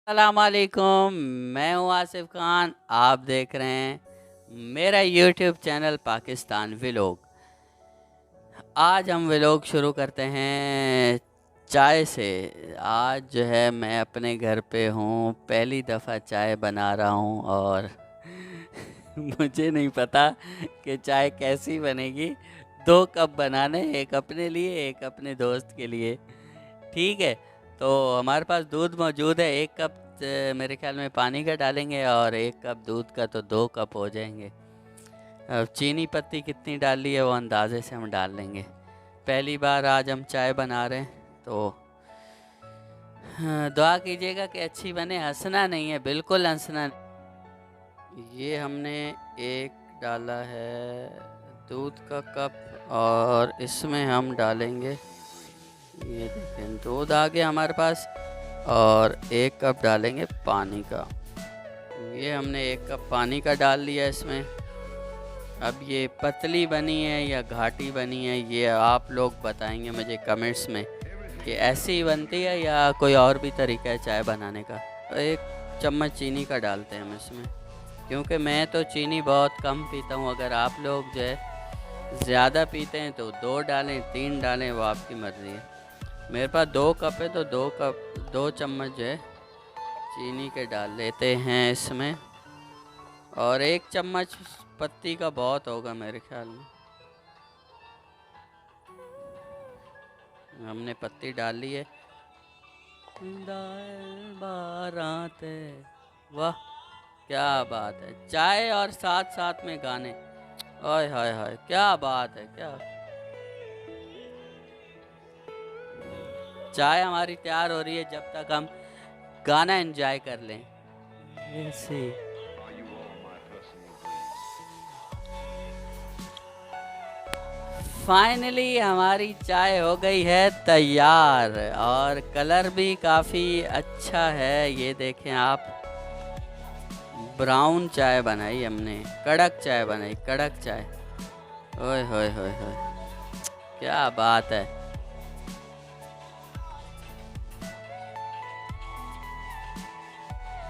अस्सलामुअलैकुम, मैं हूँ आसिफ खान। आप देख रहे हैं मेरा यूट्यूब चैनल पाकिस्तान व्लॉग। आज हम व्लॉग शुरू करते हैं चाय से। आज जो है मैं अपने घर पे हूँ, पहली दफ़ा चाय बना रहा हूँ और मुझे नहीं पता कि चाय कैसी बनेगी। 2 कप बनाने, एक अपने लिए एक अपने दोस्त के लिए। ठीक है, तो हमारे पास दूध मौजूद है। 1 कप मेरे ख्याल में पानी का डालेंगे और 1 कप दूध का, तो 2 कप हो जाएंगे। अब चीनी पत्ती कितनी डाली है वो अंदाज़े से हम डाल लेंगे। पहली बार आज हम चाय बना रहे हैं, तो दुआ कीजिएगा कि अच्छी बने। हंसना नहीं है, बिल्कुल हंसना नहीं। ये हमने एक डाला है दूध का कप और इसमें हम डालेंगे, ये देखें दूध आ गया हमारे पास, और 1 कप डालेंगे पानी का। ये हमने 1 कप पानी का डाल लिया इसमें। अब ये पतली बनी है या घाटी बनी है, ये आप लोग बताएंगे मुझे कमेंट्स में कि ऐसी ही बनती है या कोई और भी तरीका है चाय बनाने का। 1 चम्मच चीनी का डालते हैं हम इसमें, क्योंकि मैं तो चीनी बहुत कम पीता हूँ। अगर आप लोग जो है ज़्यादा पीते हैं तो 2 डालें, 3 डालें, वो आपकी मर्ज़ी है। मेरे पास 2 कप है तो 2 चम्मच जो है चीनी के डाल लेते हैं इसमें। और 1 चम्मच पत्ती का बहुत होगा मेरे ख्याल में। हमने पत्ती डाल ली है। बारात है, वाह क्या बात है। चाय और साथ साथ में गाने, ओए हाय हाय क्या बात है। क्या चाय हमारी तैयार हो रही है, जब तक हम गाना एंजॉय कर लें। ऐसे फाइनली हमारी चाय हो गई है तैयार, और कलर भी काफ़ी अच्छा है। ये देखें आप, ब्राउन चाय बनाई हमने, कड़क चाय बनाई, कड़क चाय। ओए होए होए होए क्या बात है।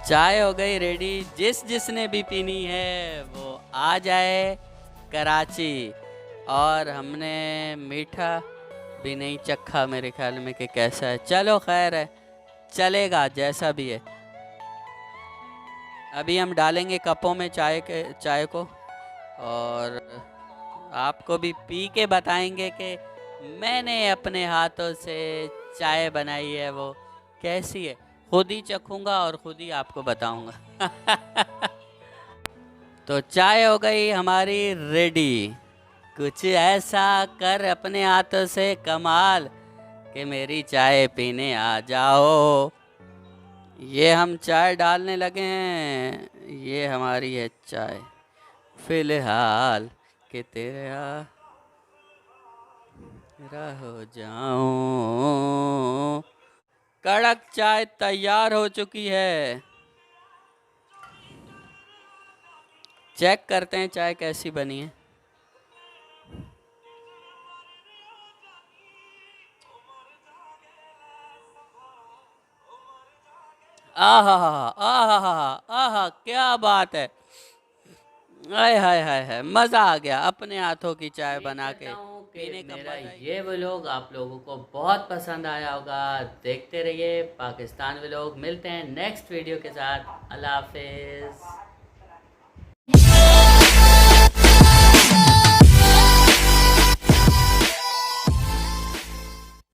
चाय हो गई रेडी। जिसने भी पीनी है वो आ जाए कराची। और हमने मीठा भी नहीं चखा मेरे ख्याल में कि कैसा है। चलो खैर है, चलेगा जैसा भी है। अभी हम डालेंगे कपों में चाय को, और आपको भी पी के बताएंगे कि मैंने अपने हाथों से चाय बनाई है वो कैसी है। खुद ही चखूँगा और खुद ही आपको बताऊँगा। तो चाय हो गई हमारी रेडी। कुछ ऐसा कर अपने हाथों से कमाल कि मेरी चाय पीने आ जाओ। ये हम चाय डालने लगे हैं, ये हमारी है चाय फिलहाल कि तेरा हो जाऊं। कड़क चाय तैयार हो चुकी है। चेक करते हैं चाय कैसी बनी है। आहा आहा आहा क्या बात है। हाय हाय हाय हाय, मज़ा आ गया अपने हाथों की चाय बना के पीने का। मेरा ये व्लॉग आप लोगों को बहुत पसंद आया होगा। देखते रहिए पाकिस्तान व्लॉग। मिलते हैं नेक्स्ट वीडियो के साथ। अल्लाह हाफिज़।